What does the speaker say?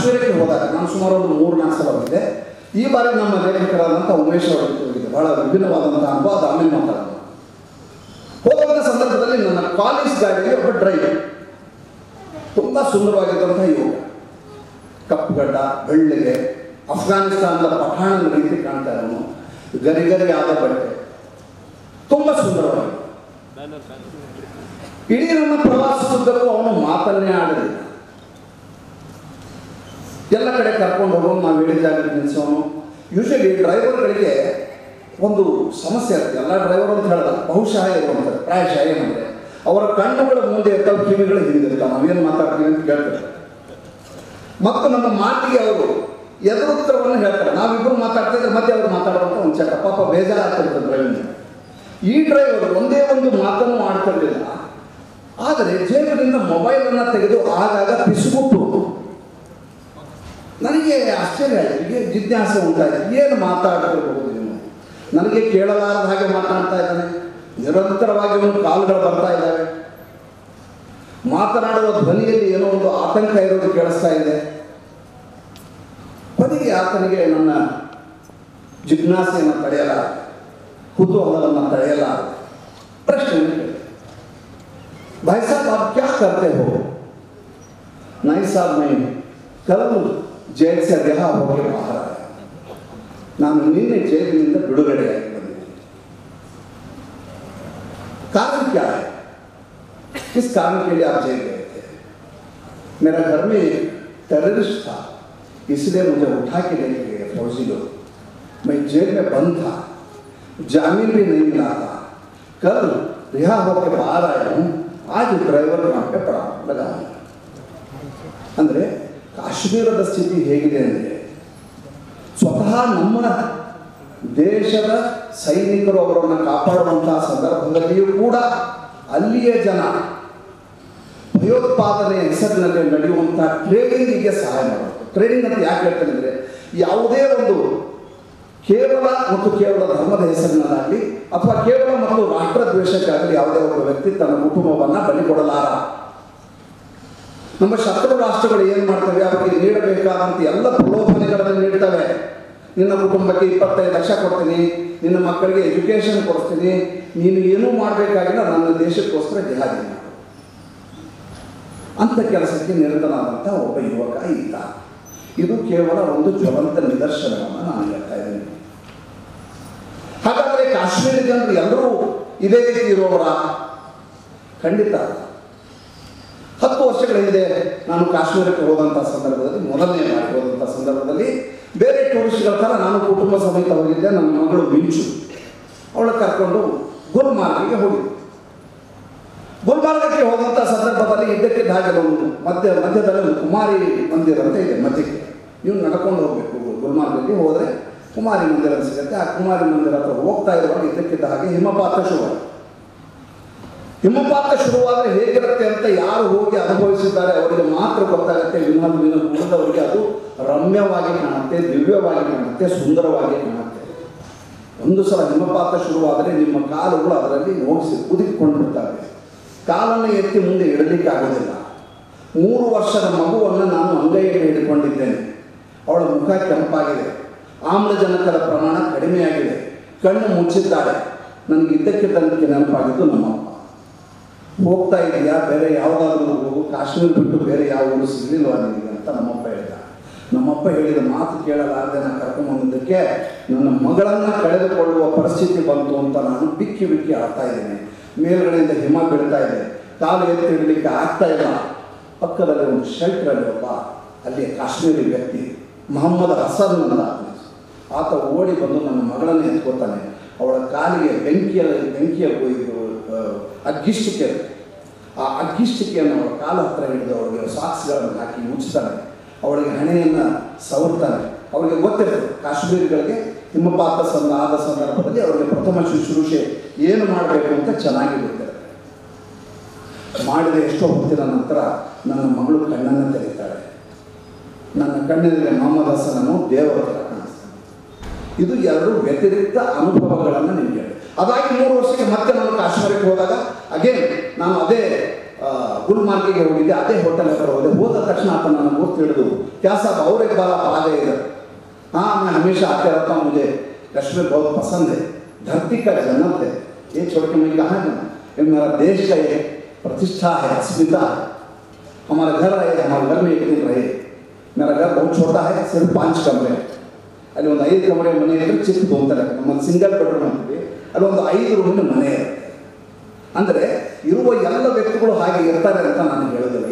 ಕಾಶ್ಮೀರಕ್ಕೆ ಹೋದಾಗ ನಾನು ಸುಮಾರು ಒಂದು 3-4 ಸಲ ಹೋಗಿದ್ದೆ. ಈ ಬಾರಿ ನಮ್ಮ ಲೇಖಕರಾದಂಥ ಉಮೇಶ್ ಅವರ ಜೊತೆ ಹೋಗಿದ್ದೆ. ಭಾಳ ವಿಭಿನ್ನವಾದಂಥ ಅನುಭವ, ಅದು ಆಮೇಲೆ ಮಾತಾಡೋದು. ಹೋಗುವಂಥ ಸಂದರ್ಭದಲ್ಲಿ ನನ್ನ ಕಾಲೇಜ್ ಗಾಡಿಗೆ ಒಬ್ಬ ಡ್ರೈವರ್, ತುಂಬ ಸುಂದರವಾಗಿದ್ದಂಥ ಯುವಕ, ಕಪ್ಪುಗಡ್ಡ, ಬೆಳ್ಳಿಗೆ, ಅಫ್ಘಾನಿಸ್ತಾನದ ಪಠಾಣನ ರೀತಿ ಕಾಣ್ತಾ ಇರೋನು, ಗರಿಗರಿಯಾದ ಬಟ್ಟೆ, ತುಂಬ ಸುಂದರವಾಗಿ. ಇಡೀ ನನ್ನ ಪ್ರವಾಸದುದ್ದಕ್ಕೂ ಅವನು ಮಾತನ್ನೇ ಆಡಲಿಲ್ಲ. ಎಲ್ಲ ಕಡೆ ಕರ್ಕೊಂಡು ಹೋಗೋನು, ನಾವು ಹೇಳಿದ ಜಾಗಕ್ಕೆ ನಿಲ್ಲಿಸೋನು. ಯೂಶಲಿ ಡ್ರೈವರ್ಗಳಿಗೆ ಒಂದು ಸಮಸ್ಯೆ ಇರುತ್ತೆ, ಎಲ್ಲ ಡ್ರೈವರ್ ಅಂತ ಹೇಳಿದ ಬಹುಶಃ ಇರುವಂಥದ್ದು, ಪ್ರಾಯಶಃ ಏನಂದರೆ ಅವರ ಕಣ್ಣುಗಳ ಮುಂದೆ ಇರ್ತಾವೆ, ಕಿವಿಗಳು ಹಿಂದಿರ್ತಾವೆ, ನಾವೇನು ಮಾತಾಡ್ತೀವಿ ಅಂತ ಕೇಳ್ತಾರೆ. ಮತ್ತು ನಮ್ಮ ಮಾತಿಗೆ ಅವರು ಎದುರುತ್ತರವನ್ನು ಹೇಳ್ತಾರೆ. ನಾವಿಬ್ಬರು ಮಾತಾಡ್ತಿದ್ರೆ ಮತ್ತೆ ಅವರು ಮಾತಾಡುವಂಥ ಒಂದು ಚಟ, ಪಾಪ ಬೇಜಾರಾಗ್ತಿರ್ತದೆ ಡ್ರೈವಿಂಗ್. ಈ ಡ್ರೈವರ್ ಒಂದೇ ಒಂದು ಮಾತನ್ನು ಮಾಡ್ತಿರಲಿಲ್ಲ, ಆದರೆ ಜೇಬಿನಿಂದ ಮೊಬೈಲನ್ನು ತೆಗೆದು ಆಗಾಗ ಪಿಸುಗುಟ್ಟು. ನನಗೆ ಆಶ್ಚರ್ಯ ಆಗಿದೆ, ಜಿಜ್ಞಾಸೆ ಉಂಟಾಯಿತು, ಏನು ಮಾತಾಡ್ತಿರ್ಬೋದು ನೀವು? ನನಗೆ ಕೇಳಲಾರದ ಹಾಗೆ ಮಾತನಾಡ್ತಾ ಇದ್ದಾನೆ, ನಿರಂತರವಾಗಿ ಒಂದು ಕಾಲುಗಳು ಬರ್ತಾ ಇದ್ದಾವೆ, ಮಾತನಾಡುವ ಧ್ವನಿಯಲ್ಲಿ ಏನೋ ಒಂದು ಆತಂಕ ಇರೋದು ಕೇಳಿಸ್ತಾ ಇದೆ. ಕೊನೆಗೆ ಆತನಿಗೆ ನನ್ನ ಜಿಜ್ಞಾಸೆಯನ್ನು ತಡೆಯಲಾರದೆ, ಕುತೂಹಲವನ್ನು ತಡೆಯಲಾರದೆ ಪ್ರಶ್ನೆಯನ್ನು ಕೇಳಿದೆ, ಭಾಯ್ ಸಾಬ್ आप क्या करते हो? नहीं साहब मैं कल जेल से रिहा होकर बाहर आया, ನಾನು ನಿನ್ನೆ ಜೈಲಿನಿಂದ ಬಿಡುಗಡೆಯಾಗಿ ಬಂದಿದ್ದೀನಿ. कारण क्या है? किस कारण के लिए आप जेल गए थे? मेरा घर में एक टेररिस्ट था, इसलिए मुझे उठा के लेके गए फौजी लोग. मैं जेल में बंद था, जामीन भी नहीं मिला था, कल रिहा होकर बाहर आया हूँ, आज ಡ್ರೈವರ್ पे पड़ा लगा. ಅಂದರೆ ಕಾಶ್ಮೀರದ ಸ್ಥಿತಿ ಹೇಗಿದೆ ಅಂದರೆ, ಸ್ವತಃ ನಮ್ಮ ದೇಶದ ಸೈನಿಕರು ಅವರನ್ನು ಕಾಪಾಡುವಂತಹ ಸಂದರ್ಭದಲ್ಲಿಯೂ ಕೂಡ ಅಲ್ಲಿಯ ಜನ ಭಯೋತ್ಪಾದನೆ ಹೆಸರಿನಲ್ಲಿ ನಡೆಯುವಂತಹ ಟ್ರೇಡಿಂಗಿಗೆ ಸಹಾಯ ಮಾಡಬೇಕು. ಟ್ರೇಡಿಂಗ್ ಅಂತ ಯಾಕೆ ಹೇಳ್ತಾರೆ ಅಂದರೆ, ಯಾವುದೇ ಒಂದು ಕೇವಲ ಮತ್ತು ಕೇವಲ ಧರ್ಮದ ಹೆಸರಿನಲ್ಲಾಗಲಿ ಅಥವಾ ಕೇವಲ ಮತ್ತು ರಾಷ್ಟ್ರದ್ವೇಷಕ್ಕಾಗಲಿ ಯಾವುದೇ ಒಬ್ಬ ವ್ಯಕ್ತಿ ತನ್ನ ಕುಟುಂಬವನ್ನು ಬಲಿ ಕೊಡಲಾರ. ನಮ್ಮ ಶತ್ರು ರಾಷ್ಟ್ರಗಳು ಏನು ಮಾಡ್ತವೆ, ಅವರಿಗೆ ನೀಡಬೇಕಾದಂಥ ಎಲ್ಲ ಪ್ರಲೋಭನೆಗಳನ್ನು ನೀಡ್ತವೆ. ನಿನ್ನ ಕುಟುಂಬಕ್ಕೆ 25 ಲಕ್ಷ ಕೊಡ್ತೀನಿ, ನಿನ್ನ ಮಕ್ಕಳಿಗೆ ಎಜುಕೇಷನ್ ಕೊಡಿಸ್ತೀನಿ, ನೀನು ಏನೂ ಮಾಡಬೇಕಾಗಿಲ್ಲ, ನನ್ನ ದೇಶಕ್ಕೋಸ್ಕರ ಜಿಹಾದಿ ಮಾಡು ಅಂಥ ಕೆಲಸಕ್ಕೆ ನಿರತನಾದಂಥ ಒಬ್ಬ ಯುವಕ ಇದ್ದ. ಇದು ಕೇವಲ ಒಂದು ಜ್ವಲಂತ ನಿದರ್ಶನವನ್ನು ನಾನು ಹೇಳ್ತಾ ಇದ್ದೇನೆ. ಹಾಗಾದರೆ ಕಾಶ್ಮೀರ ಜನರು ಎಲ್ಲರೂ ಇದೇ ರೀತಿ ಇರುವವರ? ಖಂಡಿತ. 10 ವರ್ಷಗಳ ಹಿಂದೆ ನಾನು ಕಾಶ್ಮೀರಕ್ಕೆ ಹೋದಂಥ ಸಂದರ್ಭದಲ್ಲಿ, ಮೊದಲನೇ ಬಾರಿ ಹೋದಂಥ ಸಂದರ್ಭದಲ್ಲಿ, ಬೇರೆ ಟೂರಿಸ್ಟ್ಗಳ ಥರ ನಾನು ಕುಟುಂಬ ಸಮೇತ ಹೋಗಿದ್ದೆ. ನನ್ನ ಮಗಳು ಮಿಂಚು, ಅವಳ ಕರ್ಕೊಂಡು ಗುಲ್ಮಾರ್ಗಿಗೆ ಹೋಗಿದ್ದೆ. ಗುಲ್ಬರ್ಗಕ್ಕೆ ಹೋದಂಥ ಸಂದರ್ಭದಲ್ಲಿ ಇದ್ದಕ್ಕಿದ್ದ ಹಾಗೆ ಒಂದು ಮಧ್ಯದಲ್ಲಿ ಒಂದು ಕುಮಾರಿ ಮಂದಿರ ಅಂತ ಇದೆ ಮಧ್ಯಕ್ಕೆ. ನೀವು ನಡ್ಕೊಂಡು ಹೋಗಬೇಕು. ಗುಲ್ಬರ್ಗಕ್ಕೆ ಹೋದರೆ ಕುಮಾರಿ ಮಂದಿರ ಸಿಗುತ್ತೆ. ಆ ಕುಮಾರಿ ಮಂದಿರ ಹತ್ರ ಹೋಗ್ತಾ ಇರುವಾಗ ಇದ್ದಕ್ಕಿದ್ದ ಹಾಗೆ ಹಿಮಪಾತ ಶುರುವಾಯಿತು. ಹಿಮಪಾತ ಶುರುವಾದರೆ ಹೇಗಿರುತ್ತೆ ಅಂತ ಯಾರು ಹೋಗಿ ಅನುಭವಿಸಿದ್ದಾರೆ ಅವರಿಗೆ ಮಾತ್ರ ಗೊತ್ತಾಗುತ್ತೆ. ಉಳಿದವರಿಗೆ ಅದು ರಮ್ಯವಾಗಿ ಕಾಣುತ್ತೆ, ದಿವ್ಯವಾಗಿ ಕಾಣುತ್ತೆ, ಸುಂದರವಾಗಿ ಕಾಣುತ್ತೆ. ಒಂದು ಸಲ ಹಿಮಪಾತ ಶುರುವಾದರೆ ನಿಮ್ಮ ಕಾಲುಗಳು ಅದರಲ್ಲಿ ಕುದಿಕೊಂಡಿರ್ತವೆ. ಕಾಲನ್ನು ಎತ್ತಿ ಮುಂದೆ ಇಡಲಿಕ್ಕೆ ಆಗೋದಿಲ್ಲ. 3 ವರ್ಷದ ಮಗುವನ್ನು ನಾನು ಅಂಗೈಯಲ್ಲಿ ಹಿಡ್ಕೊಂಡಿದ್ದೇನೆ. ಅವಳ ಮುಖ ಕೆಂಪಾಗಿದೆ, ಆಮ್ಲಜನಕದ ಪ್ರಮಾಣ ಕಡಿಮೆಯಾಗಿದೆ, ಕಣ್ಣು ಮುಚ್ಚಿದ್ದಾಳೆ. ನನಗೆ ಇದ್ದಕ್ಕಿದ್ದಂತೆ ನೆನಪಾಗಿದ್ದು ನಮ್ಮಪ್ಪ. ಹೋಗ್ತಾ ಇದೆಯಾ, ಬೇರೆ ಯಾವುದಾದ್ರೂ ಹೋಗು, ಕಾಶ್ಮೀರ ಬಿಟ್ಟು ಬೇರೆ ಯಾವ ಊರು ಸಿಗಲಿಲ್ವಾ ನಿನಗೆ ಅಂತ ನಮ್ಮಪ್ಪ ಹೇಳಿದ. ನಮ್ಮಪ್ಪ ಹೇಳಿದ ಮಾತು ಕೇಳಲಾರದೆ ನಾನು ಕರ್ಕೊಂಡ್ಬಂದಿದ್ದಕ್ಕೆ ನನ್ನ ಮಗಳನ್ನು ಕಳೆದುಕೊಳ್ಳುವ ಪರಿಸ್ಥಿತಿ ಬಂತು ಅಂತ ನಾನು ಬಿಕ್ಕಿ ಆಡ್ತಾ ಇದ್ದೇನೆ. ಮೇಲ್ಗಡೆಯಿಂದ ಹಿಮ ಬೀಳ್ತಾ ಇದೆ, ಕಾಲು ಎತ್ತಿ ಇಡಲಿಕ್ಕೆ ಆಗ್ತಾ ಇಲ್ಲ. ಪಕ್ಕದಲ್ಲಿ ಒಂದು ಶೆಲ್ಟ್ರಲ್ಲಿ ಒಬ್ಬ ಅಲ್ಲಿಯ ಕಾಶ್ಮೀರಿ ವ್ಯಕ್ತಿ ಮೊಹಮ್ಮದ್ ಹಸನ್ ಅಂತ ಆತ ಓಡಿ ಬಂದು ನನ್ನ ಮಗಳನ್ನು ಎತ್ಕೋತಾನೆ. ಅವಳ ಕಾಲಿಗೆ ಬೆಂಕಿಯ ಅಗ್ಗಿಷ್ಟಿಕೆ, ಆ ಅಗ್ಗಿಷ್ಟಿಕೆಯನ್ನು ಅವಳ ಕಾಲ ಹತ್ರ ಹಿಡಿದು ಅವಳಿಗೆ ಸಾಕ್ಸ್ಗಳನ್ನು ಹಾಕಿ ಮುಚ್ತಾನೆ. ಅವಳಿಗೆ ಹಣೆಯನ್ನು ಸವರ್ತಾನೆ. ಅವರಿಗೆ ಗೊತ್ತಿರ್ತದೆ ಕಾಶ್ಮೀರಿಗಳಿಗೆ ಹಿಮಪಾತ ಆದ ಸಂದರ್ಭದಲ್ಲಿ ಅವರಿಗೆ ಪ್ರಥಮ ಶುಶ್ರೂಷೆ ಏನು ಮಾಡಬೇಕು ಅಂತ ಚೆನ್ನಾಗಿ ಗೊತ್ತಿರುತ್ತೆ. ಮಾಡಿದ ಎಷ್ಟೋ ಹೊತ್ತಿನ ನಂತರ ನನ್ನ ಮಗಳು ಕಣ್ಣನ್ನು ತೆರೀತಾಳೆ. ನನ್ನ ಕಣ್ಣಿನಲ್ಲಿ ಮೊಹಮ್ಮದ್ ಹಸನನ್ನು ದೇವರ ಥರ ಕಾಣಿಸ್ತಾನೆ. ಇದು 2 ವ್ಯತಿರಿಕ್ತ ಅನುಭವಗಳನ್ನು ನಿಮಗೆ. ಅದಾಗಿ 3 ವರ್ಷಕ್ಕೆ ಮತ್ತೆ ನಾನು ಕಾಶ್ಮೀರಕ್ಕೆ ಹೋದಾಗ ಅಗೇನ್ ನಾನು ಅದೇ ಗುಲ್ಮಾರ್ಗಿಗೆ ಹೋಗಿದ್ದೆ, ಅದೇ ಹೋಟೆಲ್ ಹತ್ರ ಹೋದ ತಕ್ಷಣ ಆತ ನನ್ನ ಗುರ್ತು ಹಿಡಿದು ಕ್ಯಾ ಸಾಬ್ और एक बार आप आ गए इधर, हाँ मैं हमेशा आते रहता हूँ, मुझे कश्मीर बहुत पसंद है, धरती का जन्नत है, ये छोड़ के मैं कहाँ जाऊँ, ये मेरा देश का ये प्रतिष्ठा है, अस्मिता है, हमारा घर रहे, हमारे घर में एक दिन रहे, मेरा घर बहुत छोटा है, सिर्फ 5 कमरे, ಅಲ್ಲಿ ಒಂದು 5 ಕಮರೆ ಮನೆ ಇದ್ರೆ ಚಿಕ್ಕದು ಅಂತಾರೆ, ನಮ್ಮಲ್ಲಿ ಸಿಂಗಲ್ ಬೆಡ್ರೂಮ್ ಅಂತೀವಿ, ಅಲ್ಲಿ ಒಂದು 5 ರೂಮಿನ ಮನೆ ಇರುತ್ತೆ. ಅಂದರೆ ಇರುವ ಎಲ್ಲ ವ್ಯಕ್ತಿಗಳು ಹಾಗೆ ಇರ್ತಾರೆ ಅಂತ ನಾನು ಹೇಳೋದಿಲ್ಲ.